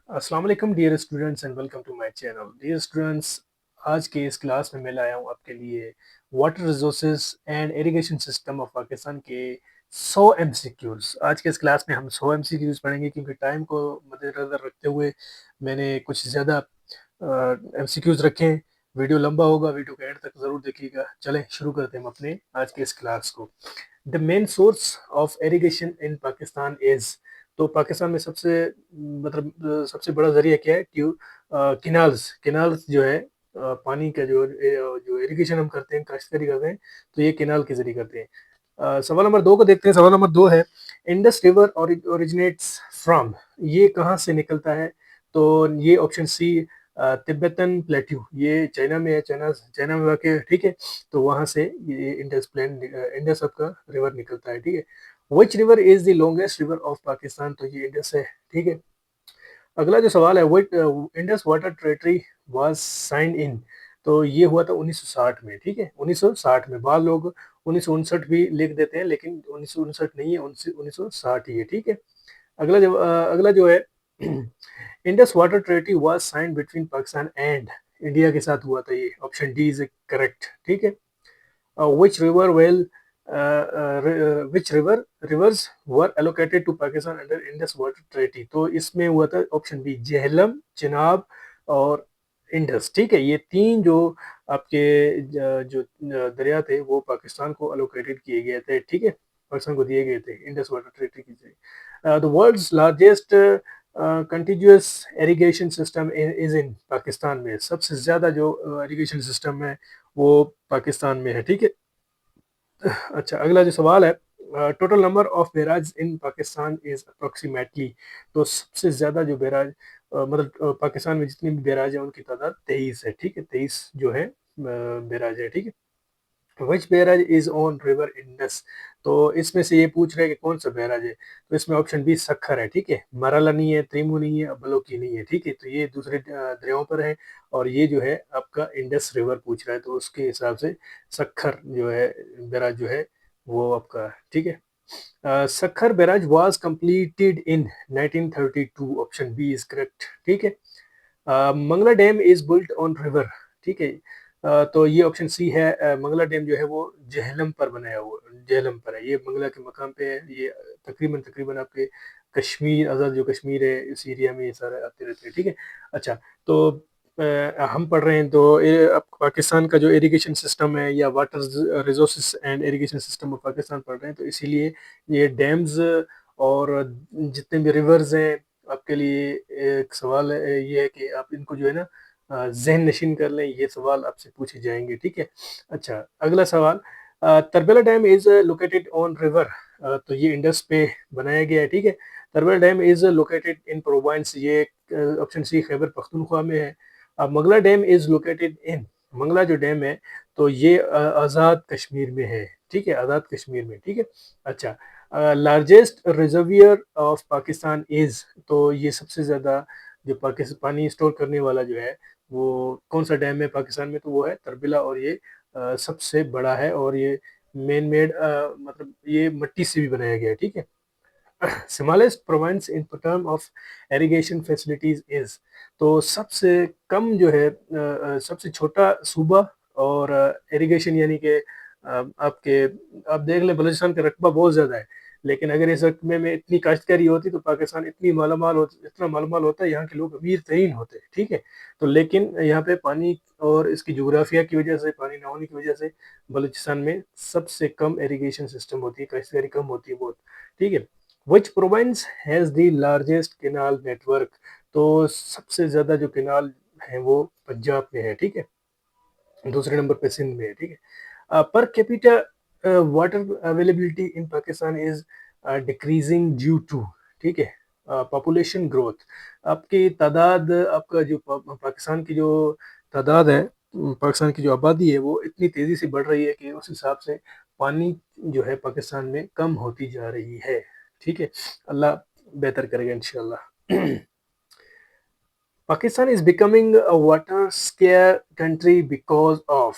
अस्सलाम वालेकुम dear students and welcome to my channel. Dear students, आज के इस क्लास में मैं लाया हूँ आपके लिए water resources and irrigation system of Pakistan के 100 एमसीक्यूज। आज के इस क्लास में हम 100 एमसीक्यूज पढ़ेंगे क्योंकि टाइम को मद्देनजर रखते हुए मैंने कुछ ज़्यादा एमसीक्यूज रखे हैं। वीडियो लंबा होगा, वीडियो के एंड तक ज़रूर देखिएगा। चलें शुरू करते हैं हम अपने आज के इस क्लास को। The main source of irrigation in Pakistan is, तो पाकिस्तान में सबसे सबसे बड़ा जरिया क्या है? किनाल्स। किनाल्स जो है पानी का जो इरिगेशन हम करते हैं, काश्तकारी करते हैं, तो ये किनाल के जरिए करते हैं। सवाल नंबर 2 को देखते हैं। सवाल नंबर 2 है, इंडस रिवर ओरिजिनेट्स फ्रॉम, ये कहाँ से निकलता है? तो ये ऑप्शन सी, तिब्बतन प्लेट्यू, ये चाइना में है, चाइना चाइना में वाक़ है, ठीक है। तो वहाँ से ये इंडस आपका रिवर निकलता है, ठीक है। Which river is the longest river of Pakistan? तो ये इंडस है, ठीक है। अगला जो सवाल है, which Indus water treaty was signed in, तो ये हुआ था 1960 में, ठीक है। 1960 में, बाद लोग 1959 भी लिख देते हैं, लेकिन 1959 नहीं है, 1960 ही है, ठीक है। अगला जो है Indus water treaty was signed between Pakistan and, India के साथ हुआ था ये, ऑप्शन डी इज करेक्ट, ठीक है। which river well which rivers were allocated to Pakistan under Indus Water Treaty? तो इसमें हुआ था ऑप्शन बी, झेलम, चिनाब और इंडस, ठीक है। ये तीन जो आपके जो दरिया थे वो पाकिस्तान को अलोकेटेड किए गए थे, ठीक है, पाकिस्तान को दिए गए थे इंडस वाटर ट्रीटी की जरिए। The world's largest continuous irrigation system is in, Pakistan में सबसे ज्यादा जो इरिगेशन सिस्टम है वो पाकिस्तान में है, ठीक है। अच्छा, अगला जो सवाल है, total number of barrage in Pakistan is approximately, तो सबसे ज्यादा जो बैराज पाकिस्तान में जितनी भी बैराज है उनकी तादाद 23 है, ठीक है। 23 जो है बैराज है, ठीक है। Which barrage is on river Indus, तो इसमें से ये पूछ रहे हैं कि कौन सा बैराज है, तो इसमें ऑप्शन बी सखर है, ठीक है। मराला नहीं है, त्रिमू नहीं है, बलोकी नहीं है, ठीक है। तो ये दूसरे दरियाओं पर है, और ये जो है आपका इंडस रिवर पूछ रहा है, तो उसके हिसाब से सखर जो है बैराज जो है वो आपका, ठीक है। Sukkur barrage was completed in 1932, option B is correct, ठीक है। Mangla dam is built on river, ठीक है। तो ये ऑप्शन सी है, मंगला डैम जो है वो जेहलम पर बनाया हुआ, जेहलम पर है, ये मंगला के मकाम पे है। ये तकरीबन तकरीबन आपके कश्मीर, आज़ाद जो कश्मीर है इस एरिया में ये सारे आते रहते हैं, ठीक है। अच्छा, तो हम पढ़ रहे हैं, तो अब पाकिस्तान का जो इरिगेशन सिस्टम है या water resources and irrigation system of Pakistan पढ़ रहे हैं, तो इसीलिए ये डैम्स और जितने भी रिवर्स हैं, आपके लिए एक सवाल है, ये है कि आप इनको जो है ना जहन नशीन कर लें, ये सवाल आपसे पूछे जाएंगे, ठीक है। अच्छा, अगला सवाल, Tarbela dam is located on river, तो ये इंडस पे बनाया गया है, ठीक है। Tarbela dam is located in province, ये ऑप्शन सी खैबर पख्तूनख्वा में है। Mangla dam is located in, Mangla जो डैम है तो ये आज़ाद कश्मीर में है, ठीक है, आज़ाद कश्मीर में, ठीक है। अच्छा, largest reservoir of Pakistan is, तो ये सबसे ज़्यादा जो पाकिस्तान पानी स्टोर करने वाला जो है वो कौन सा डैम है पाकिस्तान में? तो वो है तरबिला, और ये सबसे बड़ा है, और ये मैन मेड ये मिट्टी से भी बनाया गया है, ठीक है। Smallest province in term of irrigation facilities is, तो सबसे कम जो है सबसे छोटा सूबा और इरिगेशन यानी कि आपके, आप देख लें बलूचिस्तान का रकबा बहुत ज़्यादा है, लेकिन अगर इस रकबे में इतनी काश्तकारी होती तो पाकिस्तान इतना मालामाल होता, यहाँ के लोग अमीर तरीन होते, ठीक है। तो लेकिन यहाँ पे पानी और इसकी जोग्राफिया की वजह से, पानी ना होने की वजह से बलूचिस्तान में सबसे कम इरिगेशन सिस्टम होती है, काश्तकारी कम होती है बहुत, ठीक है। विच province has the largest canal network, तो सबसे ज़्यादा जो कैनाल है वो पंजाब में है, ठीक है। दूसरे नंबर पे सिंध में है, ठीक है। Per capita water availability in Pakistan is decreasing due to, ठीक है, पॉपुलेशन ग्रोथ। आपकी तादाद, आपका जो पाकिस्तान की जो तादाद है, पाकिस्तान की जो आबादी है वो इतनी तेज़ी से बढ़ रही है कि उस हिसाब से पानी जो है पाकिस्तान में कम होती जा रही है, ठीक है। अल्लाह बेहतर करेगा इंशाल्लाह। Pakistan is becoming a water square country because of,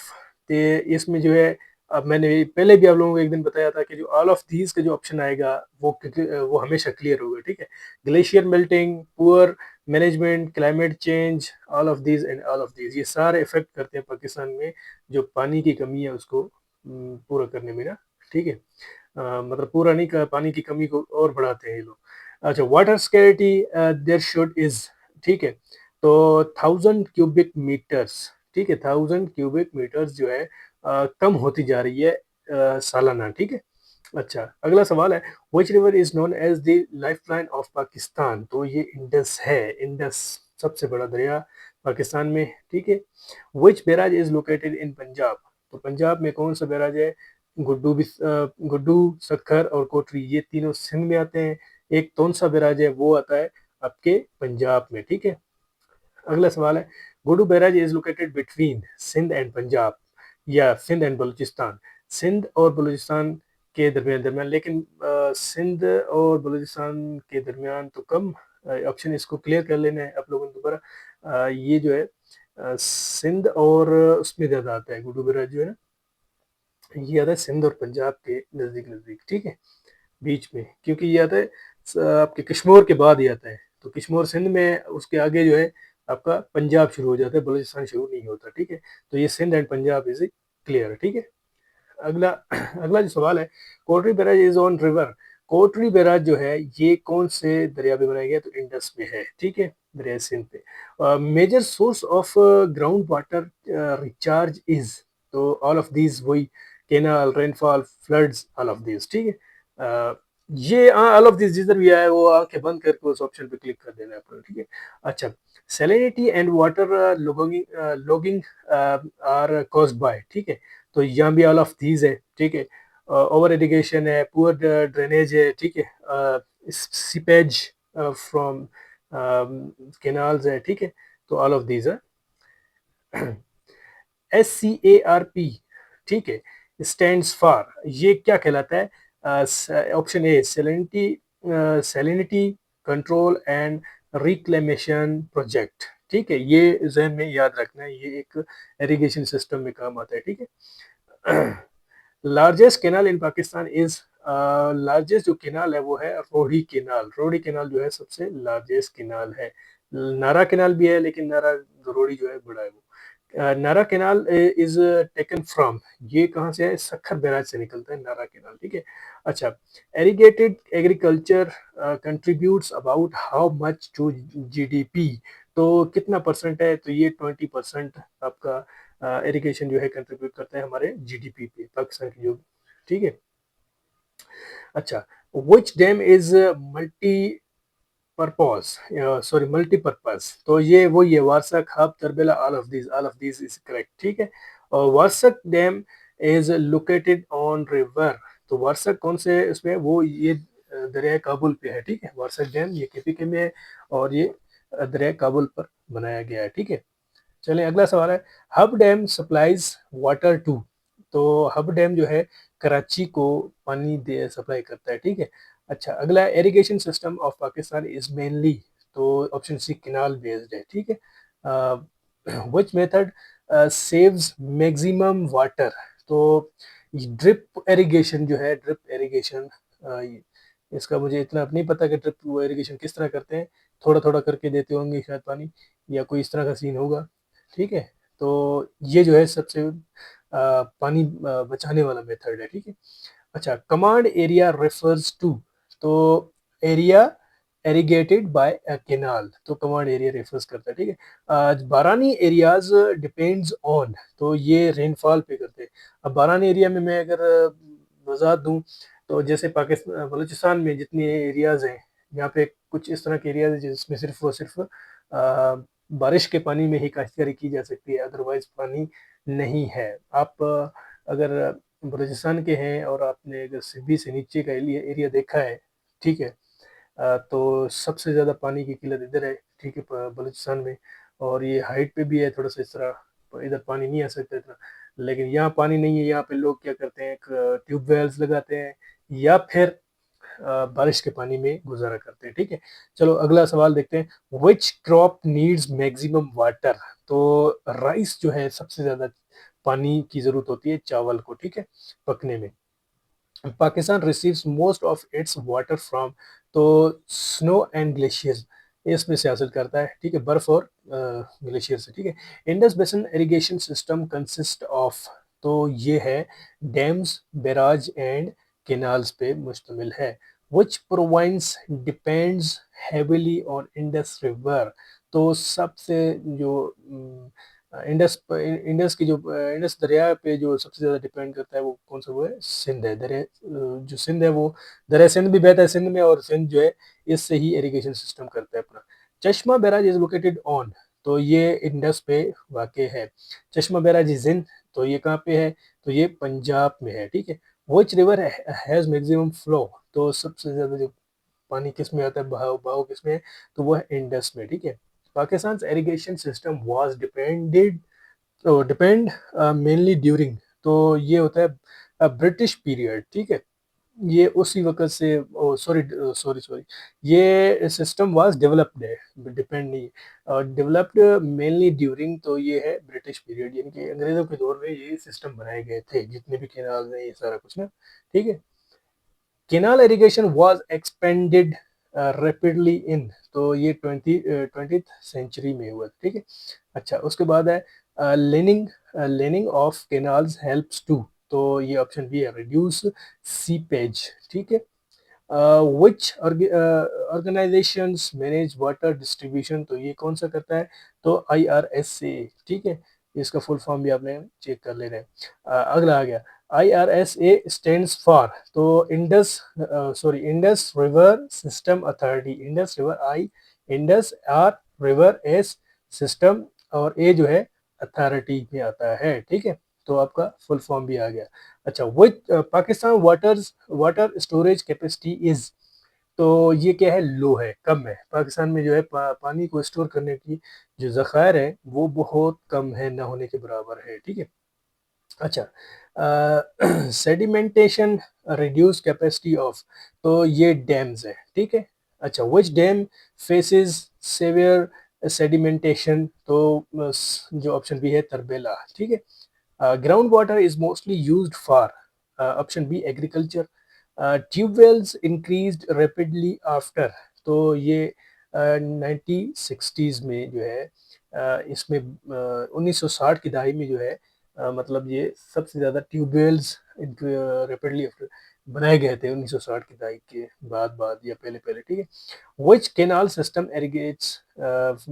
ते इसमें जो है, अब मैंने पहले भी आप लोगों को एक दिन बताया था कि जो ऑल ऑफ दीज का जो ऑप्शन आएगा वो वो हमेशा क्लियर होगा, ठीक है। Glacier melting, poor management, climate change, all of these and all of these, ये सारे इफेक्ट करते हैं पाकिस्तान में जो पानी की कमी है उसको पूरा करने में ना, ठीक है। मतलब पूरा नहीं कर, पानी की कमी को और बढ़ाते हैं ये लोग। अच्छा, वाटर स्कैरिटी देयर शुड इज, ठीक है। तो 1000 क्यूबिक मीटर्स, ठीक है, 1000 क्यूबिक मीटर्स जो है कम होती जा रही है सालाना, ठीक है। अच्छा, अगला सवाल है, which river is known as the lifeline of Pakistan. तो ये इंडस है, इंडस सबसे बड़ा दरिया पाकिस्तान में, ठीक है। Which barrage is located in Punjab. तो पंजाब में कौन सा बैराज है। गुड्डू, सक्खर और कोटरी, ये तीनों सिंध में आते हैं। एक कौन सा बैराज है, वो आता है आपके पंजाब में, ठीक है। अगला सवाल है, Guddu barrage is located between Sindh and Punjab या सिंध एंड बलूचिस्तान। सिंध और बलूचिस्तान के दरमियान दरमियान, लेकिन सिंध और बलूचिस्तान के दरमियान तो कम। ऑप्शन इसको क्लियर कर लेना है आप लोगों ने दोबारा। ये जो है सिंध और उसमें ज्यादा आता है गुड्डू बैराज जो है ना, ये आता है सिंध और पंजाब के नजदीक नजदीक, ठीक है, बीच में, क्योंकि ये आता है आपके किश्तवाड़ के बाद ही आता है। तो किश्तवाड़ सिंध में, उसके आगे जो है आपका पंजाब शुरू हो जाता है, बलूचिस्तान शुरू नहीं होता, ठीक है। तो ये Sindh and Punjab is clear, ठीक है। अगला अगला जो सवाल है, Kotri barrage is on river. Kotri barrage जो है ये कौन से दरिया पे बनाया गया, तो इंडस में है, ठीक है, दरिया सिंध पे। Major source of ground water recharge is. तो ऑल ऑफ दीज वही, canal, rainfall, floods, all of these, ठीक है। ये ऑल ऑफ दिस जिधर भी आए वो आंखें बंद करके उस ऑप्शन पे क्लिक कर देना है आपको, ठीक है। अच्छा, salinity and water logging are caused by, ठीक है। तो यहाँ भी ऑल ऑफ दीज है, ठीक है। ओवर इरिगेशन है, पुअर ड्रेनेज है, ठीक है, सीपेज फ्रॉम कैनाल्स है, ठीक है। तो ऑल ऑफ दीज है। SCARP, ठीक है, स्टैंड्स फॉर, ये क्या कहलाता है। Option A salinity control and reclamation project, ठीक है। ये जहन में याद रखना है, ये एक इरिगेशन सिस्टम में काम आता है, ठीक है। Largest canal in Pakistan is, largest जो केनाल है वो है रोडी केनाल। रोडी केनाल जो है सबसे लार्जेस्ट केनाल है। नारा केनाल भी है, लेकिन नारा रोडी जो है बड़ा है वो। नारा केनाल इज टेकन फ्रॉम, ये कहाँ से है, सखर बैराज से निकलता है नारा केनाल, ठीक है। अच्छा, irrigated agriculture contributes about how much to GDP. तो कितना परसेंट है, तो ये 20% आपका इरिगेशन जो है कंट्रीब्यूट करता है हमारे जीडीपी पे, पाकिस्तान की जो, ठीक है। अच्छा, which dam is multi purpose, sorry multipurpose. तो ये वही है, वारसा, खाब, Tarbela, all of this is correct, ठीक है। और Warsak dam is located on river. तो वारसक कौन से उसमें, वो ये दरिया काबुल पे है, ठीक है। वारसक डैम ये केपीके में है और ये दरिया काबुल पर बनाया गया है, ठीक है। चलिए अगला सवाल है, Hub dam supplies water to. तो हब डैम जो है कराची को पानी दे सप्लाई करता है, ठीक है। अच्छा, अगला irrigation system of Pakistan is mainly, तो ऑप्शन सी कैनाल बेस्ड है, ठीक है। Which method saves maximum water. तो ड्रिप इरिगेशन जो है, ड्रिप इरिगेशन, इसका मुझे इतना नहीं पता कि ड्रिप इरिगेशन किस तरह करते हैं, थोड़ा थोड़ा करके देते होंगे शायद पानी, या कोई इस तरह का सीन होगा, ठीक है। तो ये जो है सबसे पानी बचाने वाला मेथड है, ठीक है। अच्छा, कमांड एरिया रेफर्स टू। तो एरिया एरिगेटेड बाय अ कैनाल, तो कमांड एरिया रेफर्स करता है, ठीक है। बारानी एरियाज डिपेंड्स ऑन, तो ये रेनफॉल पे करते हैं। अब बारानी एरिया में मैं अगर वजात दूं, तो जैसे पाकिस्तान बलूचिस्तान में जितने एरियाज हैं, यहाँ पे कुछ इस तरह के एरियाज हैं जिसमें सिर्फ और सिर्फ बारिश के पानी में ही काश्तकारी की जा सकती है, अदरवाइज पानी नहीं है। आप अगर बलूचिस्तान के हैं और आपने अगर सिब्बी से नीचे का एरिया देखा है, ठीक है, तो सबसे ज़्यादा पानी की किल्लत इधर है, ठीक है, बलूचिस्तान में। और ये हाइट पे भी है थोड़ा सा इस तरह, तो इधर पानी नहीं आ सकता इतना। लेकिन यहाँ पानी नहीं है, यहाँ पे लोग क्या करते हैं, एक ट्यूबवेल्स लगाते हैं या फिर बारिश के पानी में गुजारा करते हैं, ठीक है। चलो अगला सवाल देखते हैं, which crop needs maximum water. तो राइस जो है सबसे ज्यादा पानी की जरूरत होती है चावल को, ठीक है, पकने में। Pakistan receives most of its water from, तो स्नो एंड ग्लेशियर्स। इसमें से हासिल करता है, ठीक है, बर्फ और ग्लेशियर से, ठीक है। Indus basin irrigation system consist of, तो ये है डैम्स, बैराज एंड कैनाल्स पे मुश्तमिल है। which province depends heavily on Indus River। तो सबसे जो इंडस की जो इंडस दरिया पे जो सबसे ज्यादा डिपेंड करता है वो कौन सा, वो है सिंध है। दरिया जो सिंध है वो, दरिया सिंध भी बहता है सिंध में, और सिंध जो है इससे ही इरिगेशन सिस्टम करता है अपना। चश्मा बैराज इज लोकेटेड ऑन, तो ये इंडस पे वाक़ है। चश्मा बैराज इज इन, तो ये कहाँ पे है, तो ये पंजाब में है, ठीक है। Which river has maximum flow, तो सबसे ज्यादा जो पानी किस में आता है, बहाव बहाव किस में है, तो वो है इंडस में, ठीक है। Pakistan irrigation system was depended, तो डिपेंड मेनली ड्यूरिंग, तो ये होता है ब्रिटिश पीरियड, ठीक है। ये उसी वक्त से, सॉरी सॉरी सॉरी, ये सिस्टम वाज डेवलप्ड है, डिपेंड नहीं, डेवलप्ड मेनली ड्यूरिंग, तो ये है ब्रिटिश पीरियड, यानी कि अंग्रेजों के दौर में ये सिस्टम बनाए गए थे, जितने भी कैनाल हैं ये सारा कुछ ना, ठीक है। Canal irrigation was expanded rapidly इन, तो ये 20th सेंचुरी में हुआ, ठीक है। अच्छा, उसके बाद है lining, lining of canals helps to, तो ये ऑप्शन बी है रिड्यूस सीपेज, ठीक है। Which organizations manage water distribution, तो ये कौन सा करता है, तो IRSA, ठीक है। इसका फुल फॉर्म भी आपने चेक कर लेना है। अगला आ गया, IRSA स्टैंड्स फॉर, तो Indus, sorry Indus river system authority, Indus river I, Indus R, river S, system, और ए जो है अथॉरिटी में आता है, ठीक है। तो आपका फुल फॉर्म भी आ गया। अच्छा, which Pakistan water storage capacity is, तो ये क्या है, लो है, कम है। पाकिस्तान में जो है पानी को स्टोर करने की जो ज़खायर है वो बहुत कम है, ना होने के बराबर है, ठीक है। अच्छा, सेडिमेंटेशन रिड्यूस कैपेसिटी ऑफ, तो ये डैम्स है, ठीक है। अच्छा, which dam faces severe sedimentation, तो जो ऑप्शन बी है तरबेला, ठीक है। Ground water is mostly used for, option B agriculture. Tubewells increased rapidly after, तो ये 1960s में जो है, इसमें 1960 की दहाई में जो है, मतलब ये सबसे ज़्यादा ट्यूबवेल्स रैपिडली बनाए गए थे 1960 की दहाई के बाद बाद या पहले पहले, ठीक है। विच कैनाल सिस्टम एरिगेट्स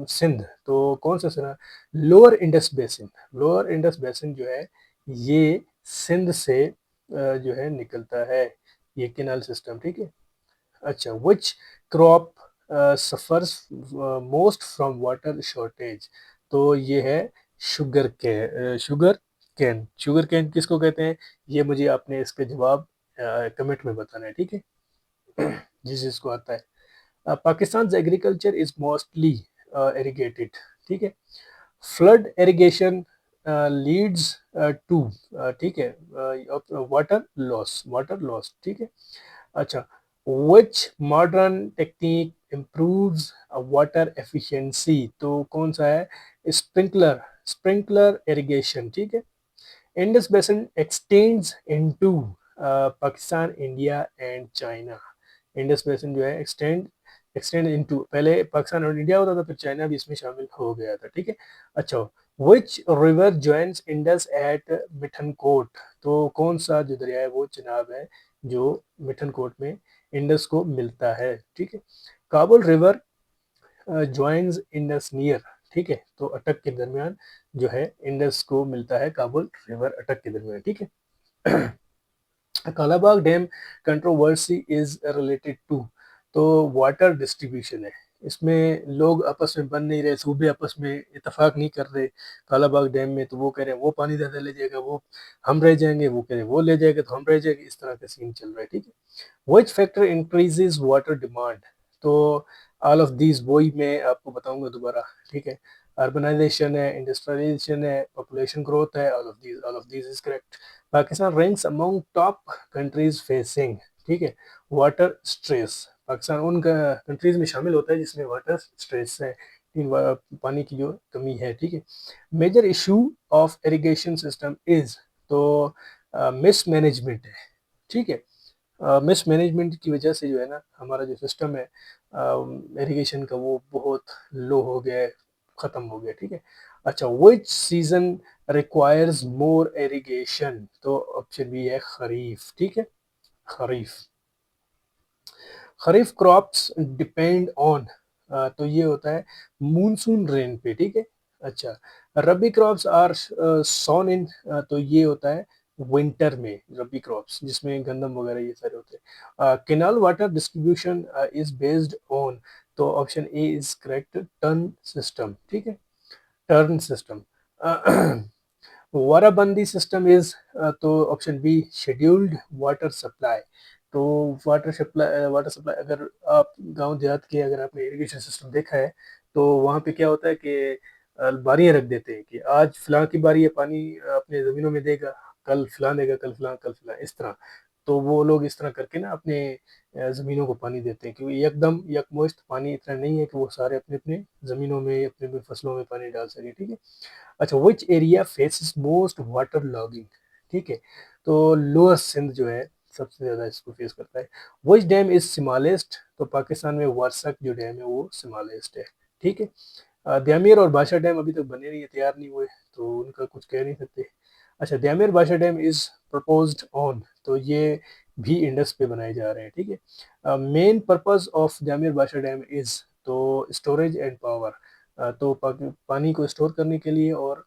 सिंध, तो कौन सा सिरा, lower Indus basin, lower Indus basin जो है ये सिंध से जो है निकलता है, ये कैनाल सिस्टम, ठीक है। अच्छा, which crop suffers most from water shortage, तो ये है शुगर के शुगर कैन, शुगर कैन किसको कहते हैं, ये मुझे आपने इसके जवाब कमेंट में बताना है, ठीक है। जिस जिसको आता है। Pakistan agriculture is mostly irrigated, ठीक है। फ्लड इरिगेशन लीड्स टू, ठीक है, वाटर लॉस, ठीक है। अच्छा, which modern technique improves water efficiency, तो कौन सा है, स्प्रिंकलर, स्प्रिंकलर इरिगेशन, ठीक है। Indus basin extends into Pakistan, India and China, Indus basin जो है एक्सटेंड एक्सटेंड इनटू, पहले पाकिस्तान और इंडिया होता था, फिर चाइना भी इसमें शामिल हो गया था, ठीक है। अच्छा, which river joins Indus at Mithankot, तो कौन सा जो दरिया है वो जनाब है जो मिठनकोट में इंडस को मिलता है, ठीक है। Kabul river joins Indus near, ठीक है, तो अटक के दरमियान जो है इंडस को मिलता है काबुल रिवर अटक के दरमियान, ठीक है। Kalabagh dam controversy is related to, तो वाटर डिस्ट्रीब्यूशन है, इसमें लोग आपस में बन नहीं रहे, सूबे आपस में इतफाक नहीं कर रहे कालाबाग डैम में, तो वो कह रहे हैं वो पानी ज़्यादा ले जाएगा, वो हम रह जाएंगे, वो कह रहे हैं वो ले जाएगा तो हम रह जाएंगे, इस तरह का सीन चल रहा है, ठीक है। Which factor increases water demand, तो ऑल ऑफ दीज वही मैं आपको बताऊंगा दोबारा, ठीक है। अर्बनाइजेशन है, इंडस्ट्रियलाइजेशन है, पॉपुलेशन ग्रोथ है, all of these is correct. Pakistan ranks among top countries facing, ठीक है, वाटर स्ट्रेस, पाकिस्तान उन कंट्रीज में शामिल होता है जिसमें वाटर स्ट्रेस है, पानी की जो कमी है, ठीक है। Major issue of irrigation system is, तो मिसमैनेजमेंट है, ठीक है। मिसमैनेजमेंट की वजह से जो है ना हमारा जो सिस्टम है इरिगेशन का वो बहुत लो हो गया है, ख़त्म हो गया, ठीक है। अच्छा, which season requires more irrigation? तो ऑप्शन बी है खरीफ, ठीक है, खरीफ। खरीफ क्रॉप्स डिपेंड ऑन, तो ये होता है मूनसून रेन पे, ठीक है। अच्छा, रबी क्रॉप्स आर सोन इन, तो ये होता है विंटर में रबी क्रॉप्स, जिसमें गंदम वगैरह ये सारे होते हैं। Canal water distribution is based on, तो option A is correct, turn system, ठीक है, turn system. Warabandi system is, तो option B scheduled water supply. तो वाटर सप्लाई अगर आप गांव देहात के, अगर आपने इरिगेशन सिस्टम देखा है, तो वहाँ पे क्या होता है कि बारियां रख देते हैं कि आज फलां की बारी है, पानी अपने ज़मीनों में देगा, कल फलां देगा, कल फलां, इस तरह। तो वो लोग इस तरह करके ना अपने ज़मीनों को पानी देते हैं, क्योंकि एकदम यकमुश्त पानी इतना नहीं है कि वो सारे अपने अपने ज़मीनों में, अपने अपने फसलों में पानी डाल सके, ठीक है। अच्छा, which area faces most water logging, ठीक है। तो लोअर सिंध जो है सबसे ज़्यादा इसको फेस करता है। विच डैम इज स्मॉलेस्ट? तो पाकिस्तान में वर्षक जो डैम है वो स्मॉलेस्ट है, ठीक है। द्यामिर और भाषा डैम अभी तक बने नहीं है, तैयार नहीं हुए, तो उनका कुछ कह नहीं सकते। अच्छा, द्यामिर भाषा डैम इज प्रपोज्ड ऑन, तो ये भी इंडस पे बनाए जा रहे हैं, ठीक है। मेन पर्पस ऑफ द्यामिर भाषा डैम इज, तो स्टोरेज एंड पावर, तो पानी को स्टोर करने के लिए और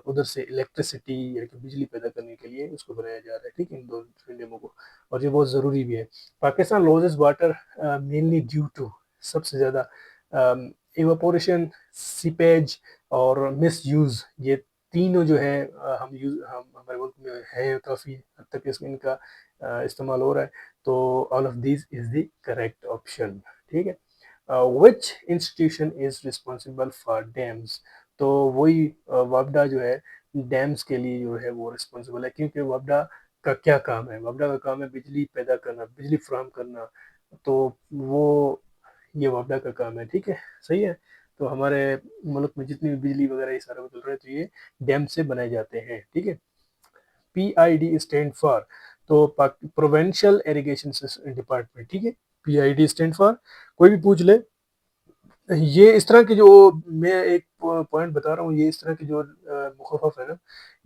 उधर से इलेक्ट्रिसिटी यानी कि बिजली पैदा करने के लिए उसको बनाया जा रहा है, ठीक है, इन दोनों डैमों को। और ये बहुत ज़रूरी भी है। Pakistan losses water mainly due to, सबसे ज़्यादा इवापोरेशन, सीपेज और मिस यूज़, ये तीनों जो है हम हमारे मुल्क में है, काफ़ी हद तक इनका इस्तेमाल हो रहा है। तो all of this is the correct option, ठीक है। विच institution is responsible for dams? तो वही वापडा जो है डैम्स के लिए जो है वो रिस्पॉन्सिबल है, क्योंकि वापडा का क्या काम है? वापडा का काम है बिजली पैदा करना, बिजली फराहम करना, तो वो ये वापडा का काम है, ठीक है, सही है। तो हमारे मुल्क में जितनी भी बिजली वगैरह ये सारा चल रहा है, तो ये डैम से बनाए जाते हैं, ठीक है। PID स्टैंड फॉर, तो प्रोवेंशियल इरिगेशन डिपार्टमेंट, ठीक है। PID स्टैंड फॉर, कोई भी पूछ ले, ये इस तरह के जो मैं एक पॉइंट बता रहा हूँ, ये इस तरह के जो मुखफ़फ़ है ना,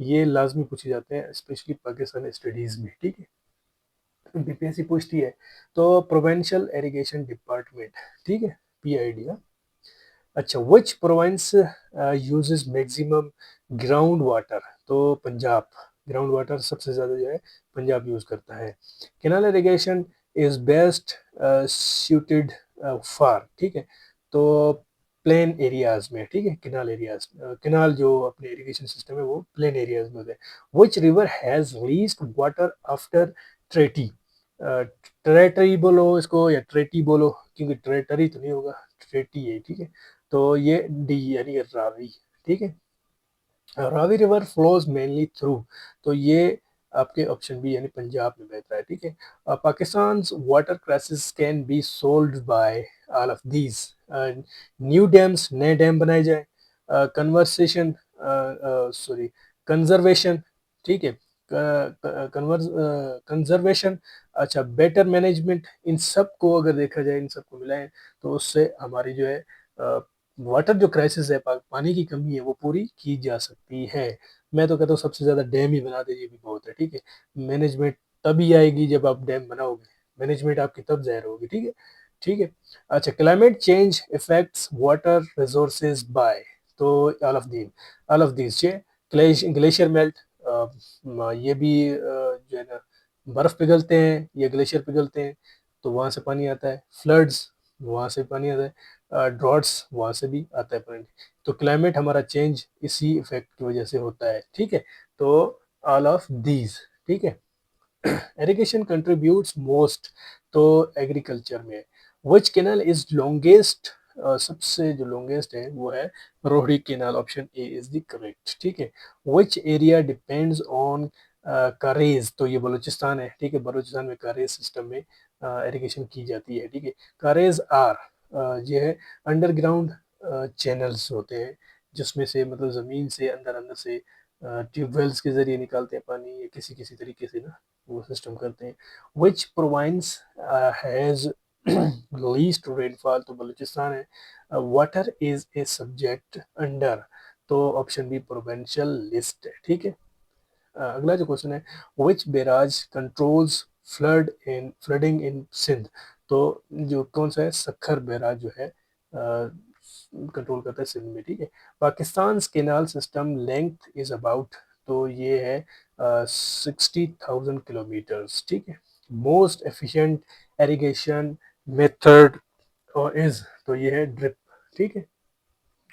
ये लाजमी पूछे जाते हैं, स्पेशली पाकिस्तान स्टडीज़ में, ठीक है। बीपीएससी पूछती है। तो प्रोवेंशियल इरिगेशन डिपार्टमेंट, ठीक है, PID। अच्छा, विच province uses maximum ground water? तो पंजाब, ग्राउंड वाटर सबसे ज़्यादा जो है पंजाब यूज़ करता है। Canal irrigation is best suited for, ठीक है, तो प्लेन एरियाज में, ठीक है, कैनाल एरियाज, कैनाल जो अपने इरिगेशन सिस्टम है वो प्लेन एरियाज में होते हैं। Which river has least water after treaty? Treaty बोलो इसको या ट्रेटी बोलो, क्योंकि ट्रेटरी तो नहीं होगा, ट्रेटी है, ठीक है। तो ये डी यानी रावी, ठीक है। Ravi river flows mainly through, तो ये आपके ऑप्शन बी यानी पंजाब में बहता है, ठीक है। Pakistan water crisis can be solved by all of these, new dams, नए डैम बनाए जाए, कन्वर्सेशन, सॉरी, कंजर्वेशन, ठीक है, कंजर्वेशन, अच्छा, बेटर मैनेजमेंट, इन सब को अगर देखा जाए, इन सबको मिलाएं, तो उससे हमारी जो है वाटर जो क्राइसिस है, पानी की कमी है, वो पूरी की जा सकती है। मैं तो कहता हूँ सबसे ज़्यादा डैम ही बना दीजिए भी बहुत है, ठीक है। मैनेजमेंट तभी आएगी जब आप डैम बनाओगे, मैनेजमेंट आपकी तब ज़ाहिर होगी, ठीक है, ठीक है। अच्छा, climate change effects water resources by, तो ऑल ऑफ दीज छः, ग्लेशियर मेल्ट, ये भी जो है ना बर्फ़ पिघलते हैं, ये ग्लेशियर पिघलते हैं, तो वहाँ से पानी आता है। फ्लड्स, वहाँ से पानी आता है। ड्रॉट्स, वहाँ से भी आता है पानी। तो क्लाइमेट हमारा चेंज इसी इफेक्ट की वजह से होता है, ठीक है। तो ऑल ऑफ दीज, ठीक है। इरिगेशन कंट्रीब्यूट्स मोस्ट, तो एग्रीकल्चर में विच कैनाल इज लॉन्गेस्ट? सबसे जो लॉन्गेस्ट है वो है Rohri canal, option A is the correct, ठीक है। Which area depends on karez? तो ये बलूचिस्तान है, ठीक है, बलूचिस्तान में कारेज सिस्टम में इरिगेशन की जाती है, ठीक है। कारेज आर, ये है अंडरग्राउंड चैनल्स होते हैं, जिसमें से मतलब ज़मीन से अंदर अंदर से ट्यूबवेल्स के ज़रिए निकालते हैं पानी, या किसी किसी तरीके से ना वो सिस्टम करते हैं। विच प्रोवाइंस हैज़ लीस्ट रेनफॉल तो बलूचिस्तान है। Water is a subject under, तो ऑप्शन बी प्रोवेंशियल लिस्ट है, ठीक है। अगला जो क्वेश्चन है, विच बैराज कंट्रोल्स फ्लडिंग इन सिंध, तो जो कौन सा है, सखर बैराज जो है कंट्रोल करता है सिंध में, ठीक है। Pakistan canal system length is about, तो ये है 60,000 किलोमीटर्स, ठीक है। मोस्ट एफिशिएंट एरिगेशन मेथड और इज, तो ये है ड्रिप, ठीक है।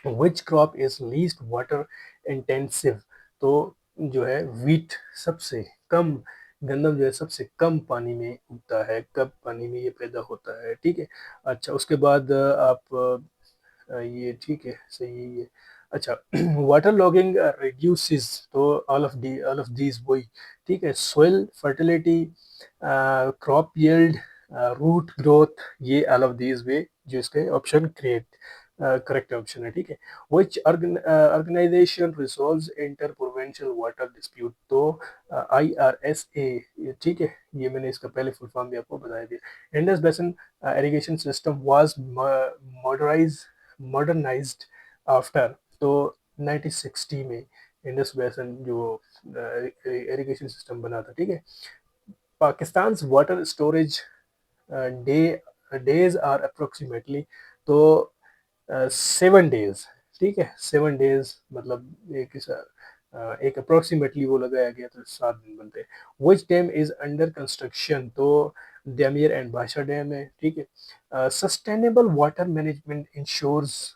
Which crop is least water intensive, तो जो है वीट सबसे कम, गंदम जो है सबसे कम पानी में उगता है, कब पानी में ये पैदा होता है, ठीक है। अच्छा, उसके बाद आप ये ठीक है, सही है। अच्छा, वाटर लॉगिंग रिड्यूसेस, तो ऑल ऑफ दीज वही, ठीक है। Soil fertility, crop yield, root growth, ये ऑल ऑफ दीज वे जो इसके ऑप्शन करेक्ट ऑप्शन है, ठीक है। Which organisation resolves inter provincial water dispute, तो IRSA, ठीक है। ये मैंने इसका पहले फुल फॉर्म भी आपको बताया दिया। Indus basin irrigation system was modernized after, तो 1960 में इंडस बेसिन जो इरिगेशन सिस्टम बना था, ठीक है। Pakistan water storage day days are approximately, तो 7 डेज, ठीक है। 7 डेज मतलब एक अप्रोक्सीमेटली वो लगाया गया, तो 7 दिन बनते हैं। Which dam is under construction, तो डैमियर एंड बादशाह डैम है, ठीक है। Sustainable water management ensures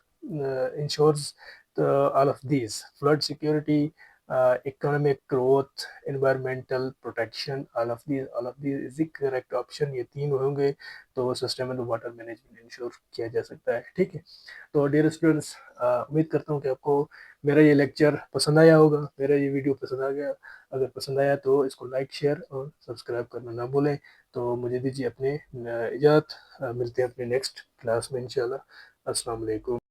all of these, flood security, economic growth, environmental protection, all of these is the correct option, ये तीन होंगे तो सस्टेनेबल वाटर मैनेजमेंट इंश्योर किया जा सकता है, ठीक है। तो डियर स्टूडेंट्स, उम्मीद करता हूँ कि आपको मेरा ये लेक्चर पसंद आया होगा, मेरा ये वीडियो पसंद आ गया। अगर पसंद आया तो इसको लाइक शेयर और सब्सक्राइब करना ना भूलें। तो मुझे दीजिए अपने इजाज़त, मिलते हैं अपने नेक्स्ट क्लास में इंशाल्लाह। अस्सलाम वालेकुम।